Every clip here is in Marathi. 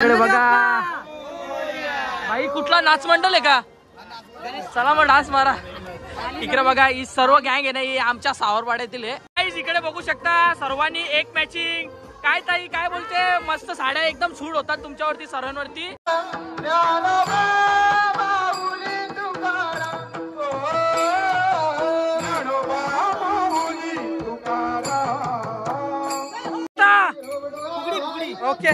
बघा भाई, कुठला नाच मंडळ आहे का? चला मग डान्स मारा. इकडे बघा, ही सर्व गँग आहे ना, ही आमच्या सावरवाड्यातील आहे. इकडे बघू शकता सर्वांनी एक मॅचिंग. काय ताई काय बोलते, मस्त साड्या एकदम सूट होतात तुमच्यावरती सर्वांवरती. ओके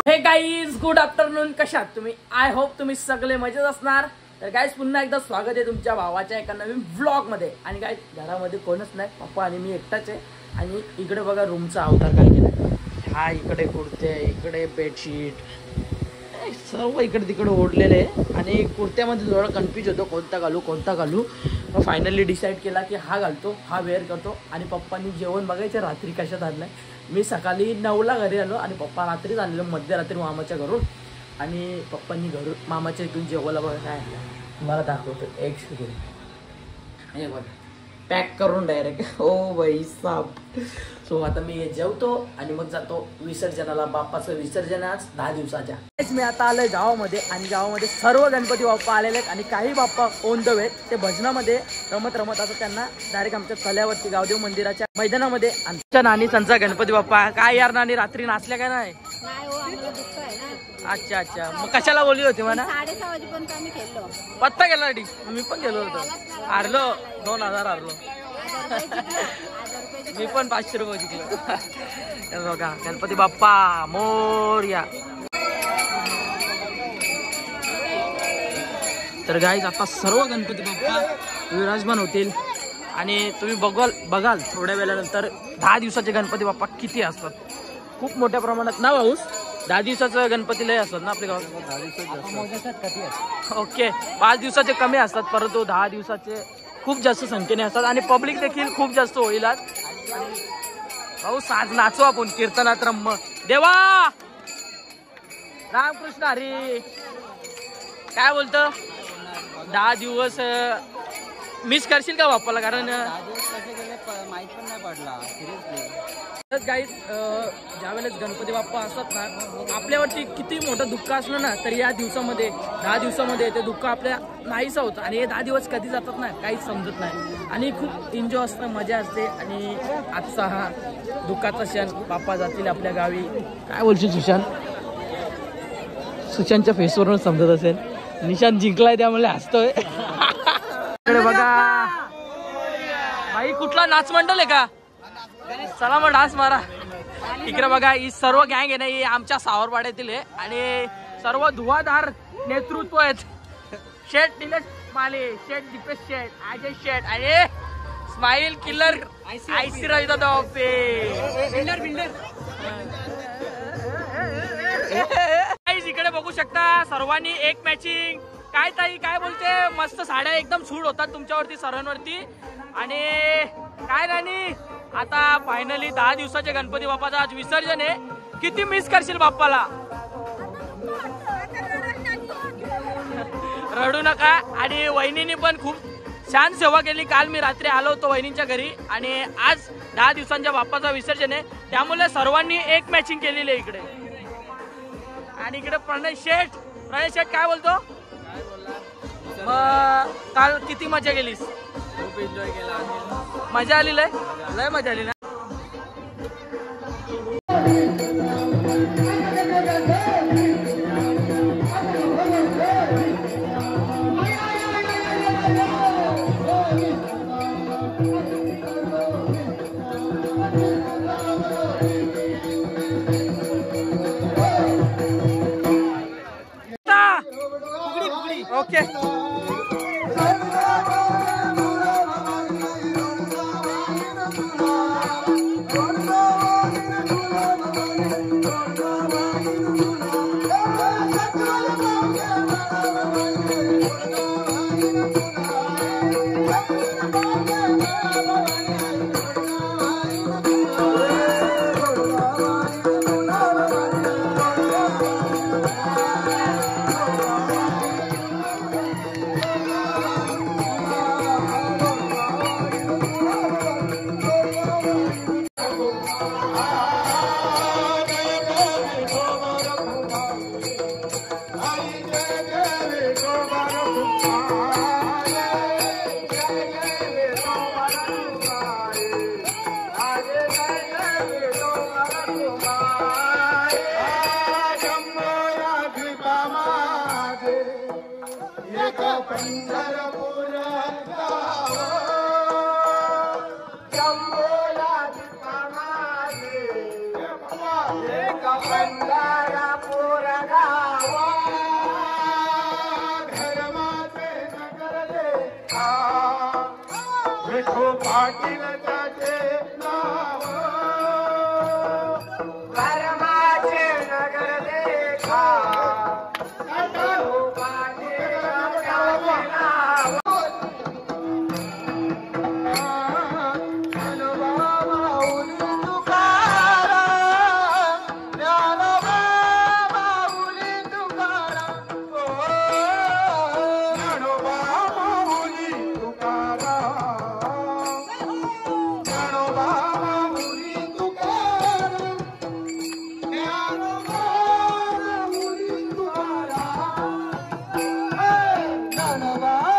हे गाईज, गुड आफ्टरनून. कशात तुम्ही? आय होप तुम्ही सगळे मजेत असणार. तर गाईज, पुन्हा एकदा स्वागत आहे तुमच्या भावाच्या एका नवीन व्लॉग मध्ये. आणि गाईज, घरामध्ये कोणच नाही, पप्पा आणि मी एकटाच आहे. आणि इकडे बघा रूमचा अवतार काय केला. हा इकडे कुर्ते, इकडे बेडशीट, सर्व इकडे तिकडे ओढलेले. आणि कुर्त्यामध्ये थोडा कन्फ्यूज होतो, कोणता घालू. मग फायनली डिसाईड केला की हा घालतो, हा वेअर करतो. आणि पप्पांनी जेवण बघायचं रात्री कशात आणलंय. मी सकाळी 9ला घरी आलो आणि पप्पा रात्रीच आणलेलं, मध्यरात्री मामाच्या घरून. आणि पप्पांनी घरून मामाच्या इथून जेवायला बघा काय आणलं, मला दाखवतो. एक सेकंड, हे बघा पॅक करून डायरेक्ट. ओ बाई साप. सो आता मी जेवतो आणि मग जातो विसर्जनाला. बाप्पाचं विसर्जन आज 10 दिवसाच्या. मी आता आलोय गावामध्ये. आणि गावामध्ये सर्व गणपती बाप्पा आलेले आहेत. आणि काही बाप्पा ऑन द वे, ते भजनामध्ये रमत आता त्यांना डायरेक्ट आमच्या तल्यावरती गावदेव मंदिराच्या मैदानामध्ये. आमच्या नानी संचा गणपती बाप्पा. काय यार नानी, रात्री नाचल्या काय नाही? अच्छा अच्छा, मग कशाला बोलली होती म्हणा? 6:30 वाजेपर्यंत आम्ही खेळलो. पत्ता गेला डी. मी पण गेलो होतो, हारलो. 2000 हारलो. मी पण 500 रुपये जिंकलो. बघा गणपती बाप्पा मोरया. तर गाईज, आता सर्व गणपती बाप्पा विराजमान होतील. आणि तुम्ही बघाल थोड्या वेळानंतर 10 दिवसाचे गणपती बाप्पा किती असतात. खूप मोठ्या प्रमाणात ना भाऊस. 10 दिवसाचं गणपती लय असतात ना आपल्या गावात. ओके, 5 दिवसाचे कमी असतात, परंतु 10 दिवसाचे खूप जास्त संख्येने असतात. आणि पब्लिक देखील खूप जास्त होईल आज. भाऊ साज नाचू आपण, कीर्तनात रम्म. देवा रामकृष्ण हरी. काय बोलतो, 10 दिवस मिस करशील का बाप्पाला? कारण माहित पण नाही पडला. गाईज, ज्यावेळेस गणपती बाप्पा असतात ना, आपल्यावरती किती मोठं दुःख असलं ना, तर या दिवसामध्ये 10 दिवसामध्ये ते दुःख आपल्या नाहीसं होतं. आणि हे 10 दिवस कधी जातात ना, काहीच समजत नाही. आणि खूप एन्जॉय असतं, मजा असते. आणि आजचा हा दुःखाचा क्षण, बाप्पा जातील आपल्या गावी. काय बोलशील सुशांत? सुशांतच्या फेसवरून समजत असेल. निशांत जिंकलाय त्यामुळे हसतोय. बघा भाई, कुठला नाच मंडळ आहे का? चला मग डान्स मारा. इकडे बघा, ही सर्व गँग आहे ना, ही आमच्या सावरवाड्यातील आहे. आणि सर्व धुवाधार नेतृत्व आहेत. शेठ निलेश माले, शेठ दीपेश शेठ, अजय शेठ आणि स्माइल किलर आयसी रविदा. इकडे बघू शकता सर्वांनी एक मॅचिंग. काय ताई काय बोलते, मस्त साड्या एकदम सूट होतात तुमच्यावरती सर्वांवरती. आणि काय नानी, आता फायनली 10 दिवसाचे गणपती बाप्पाचं आज विसर्जन आहे. किती मिस करशील बाप्पाला? रडू नका. आणि वहिनीने पण खूप छान सेवा केली. काल मी रात्री आलो होतो वहिनींच्या घरी. आणि आज 10 दिवसांच्या बाप्पाचं विसर्जन आहे, त्यामुळे सर्वांनी एक मॅचिंग केलेली आहे इकडे. आणि इकडे प्रणय शेठ काय बोलतो? मग काल किती मजा केलीस? खूप एन्जॉय केला. मजा आली, लय मजा आली ना. ओके पाटील त्याचे नाव धर्माचे नगर देखा पाटील त्याचे नाव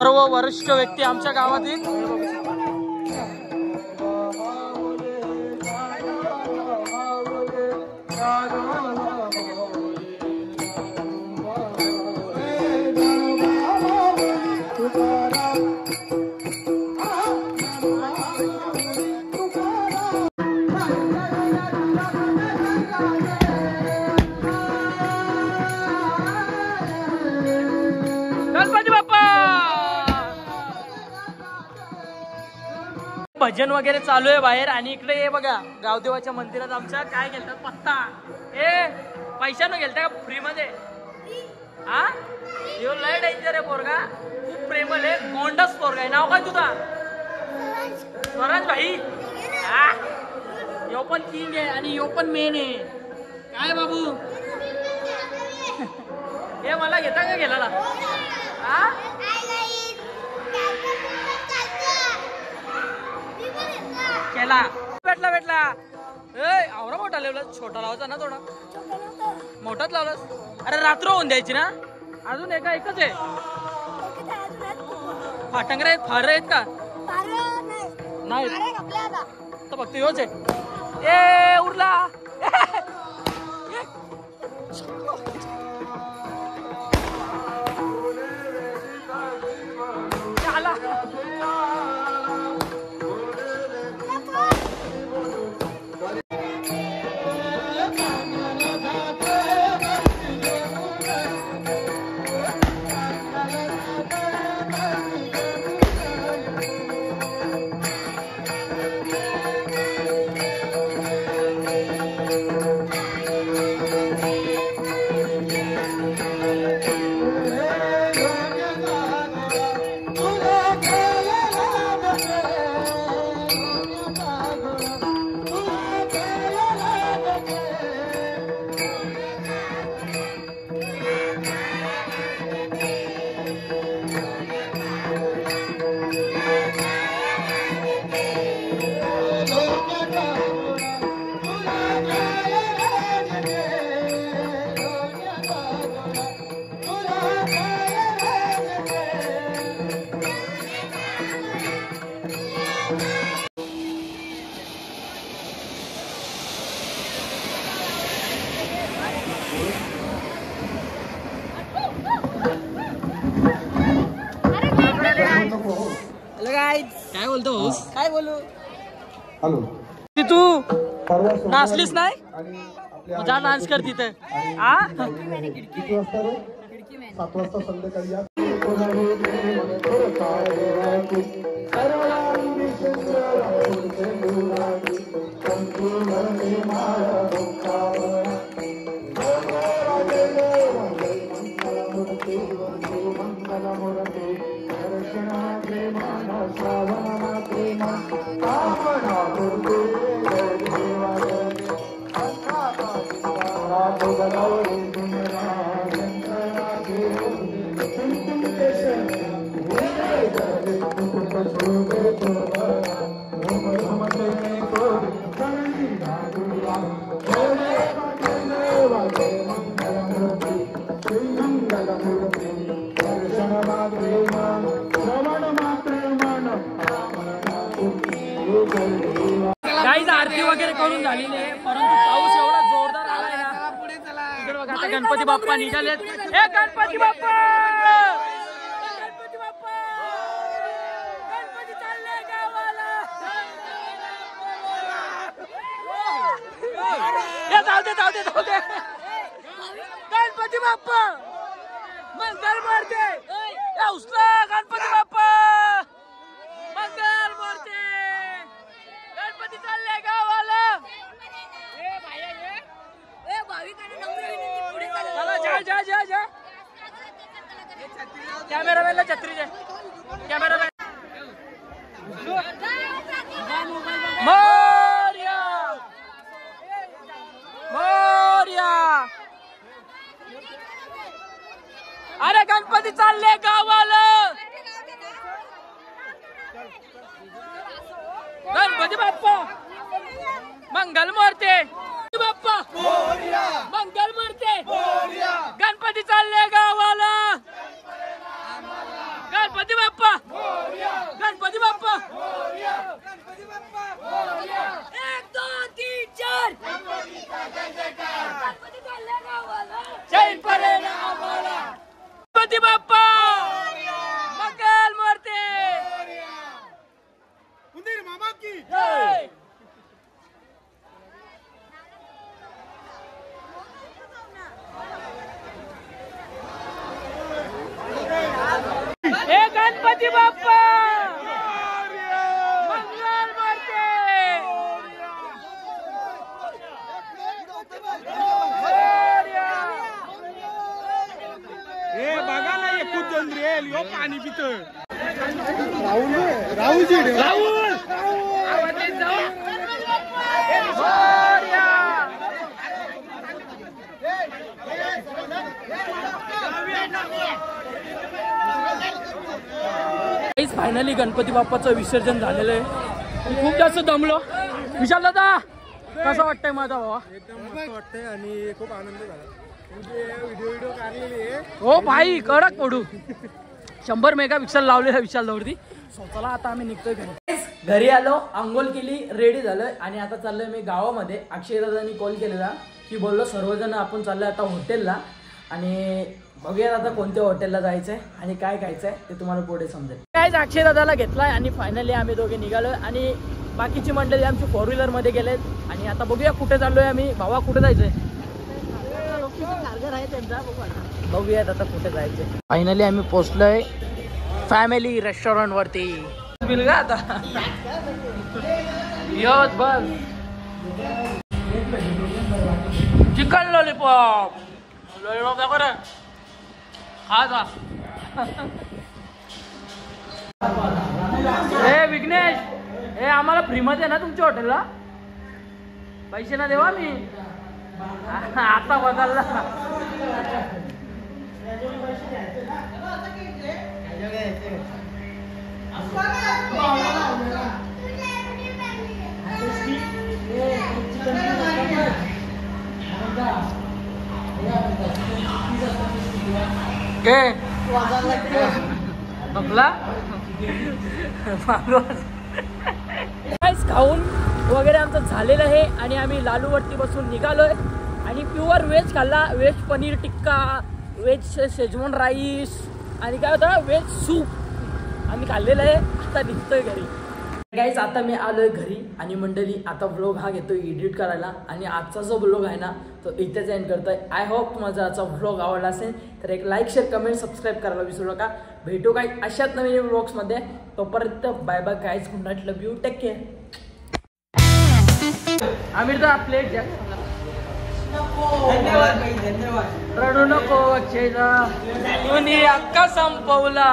सर्व वरिष्ठ व्यक्ती आमच्या गावातील गणपती बाप्पा भजन वगैरे चालू आहे बाहेर आणि इकडे हे बघा गावदेवाच्या मंदिरात आमच्या काय गेलतात पत्ता पैशानं गेलता का फ्री मध्ये हा यो लय डेंजर आहे पोरगा खूप प्रेमल आहे गोंडस पोरगा आहे नाव काय तुझा स्वराज भाई हा यो पण किंग आहे आणि यो पण मेन आहे काय बाबू हे मला घेता का गेला हा केला भेटला भेटला आवरा मोठा लावला छोटा लावायचा ना थोडा मोठाच लावलास अरे रात्र होऊन द्यायची ना अजून एकच आहे फाटंगरे आहेत फार आहेत का नाही तर फक्त योच आहे ए उरला आला गाईज काय बोलतो भाऊस? काय बोलू तू नाचलीस नाही जा डान्स कर तिथे आ 7 वाजता संध्याकाळी या गाईज आरती वगैरे करून झालेली आहे परंतु पाऊस एवढा जोरदार आलाय ना इकडे बघा आता गणपती बाप्पा निघालेत हे गणपती बाप्पा गणपती बाप्पा गणपती चालले गावाला जाऊ दे गणपती बाप्पा मंगल मूर्ती उचला गणपती बाप्पा मंगल मूर्ती गणपती चालले गावाला जा कॅमेरामॅनला छत्री दे कॅमेरामॅन मोरया अरे गणपती चालले गावाला गणपती बाप्पा मंगल मूर्ती बाप्पा मंगल मूर्ती गणपती चालले गावाला गणपती बाप्पा गणपती बाप्पा 1 2 3 4 जय परेल आम्हाला गणपती बाप्पा मंगल मूर्ती उंदीर मामा की जय हे गणपती बाप्पा मंगल मूर्ती ए बघा ना एक कुचंद्री येईल यो पाणी पितोय राहुल आवाज येत जाऊ फायनली गणपती बाप्पाचं विसर्जन झालेलं आहे खूप जास्त दमलो विशाल दादा कसं वाटतंय माझा भावा एकदम मस्त वाटतंय आणि खूप आनंद झाला व्हिडिओ काढलेली आहे हो भाई कडक पडू 100 मेगापिक्सल लावलेला विशाल दौडती स्वतःला आता आम्ही निघतोय घरी आलो आंघोळ केली रेडी झालोय आणि आता चाललोय मी गावामध्ये अक्षय दादांनी कॉल केलेला की बोललो सर्वजण आपण चाललोय आता हॉटेलला आणि बघूयात आता कोणत्या हॉटेलला जायचंय आणि काय खायचंय ते तुम्हाला पुढे समजेल काय अक्षय दादाला घेतलाय आणि फायनली आम्ही दोघे निघालोय आणि बाकीची मंडळी आमची 4 व्हीलर मध्ये गेलेत आणि आता बघूया कुठे चाललोय आम्ही भावा कुठे जायचंय बघूयात आता कुठे जायचंय फायनली आम्ही पोहोचलोय फॅमिली रेस्टॉरंट वरती बिलगा आता यस बस चिकन लॉलीपॉप लॉलीपॉप दाखव रे खा जा ए विघ्नेश हे आम्हाला फ्री मध्ये ना तुमच्या हॉटेलला पैसे ना देवा मी आता बदलला खाऊन वगैरे आमचं झालेलं आहे आणि आम्ही लालूवरती बसून निघालोय आणि प्युअर व्हेज खाल्ला veg paneer tikka veg Schezwan rice आणि काय होतं व्हेज सूप आम्ही खाल्लेलं आहे वाजता निघतोय घरी. गाईज आता मी आलोय घरी आणि मंडळी आता व्लॉग हा घेतोय एडिट करायला आणि आजचा जो व्लॉग आहे ना तो इथेच एंड करतोय. आय होप माझा आजचा व्लॉग आवडला असेल तर एक लाईक शेअर कमेंट सबस्क्राईब करायला विसरू नका. भेटू काय अशाच नवीन व्लॉग्समध्ये. तोपर्यंत bye bye guys. Good night. Love you. Take care. Aamir da plate द्या. रडू नको चेजा कोणी अक्का संपवला.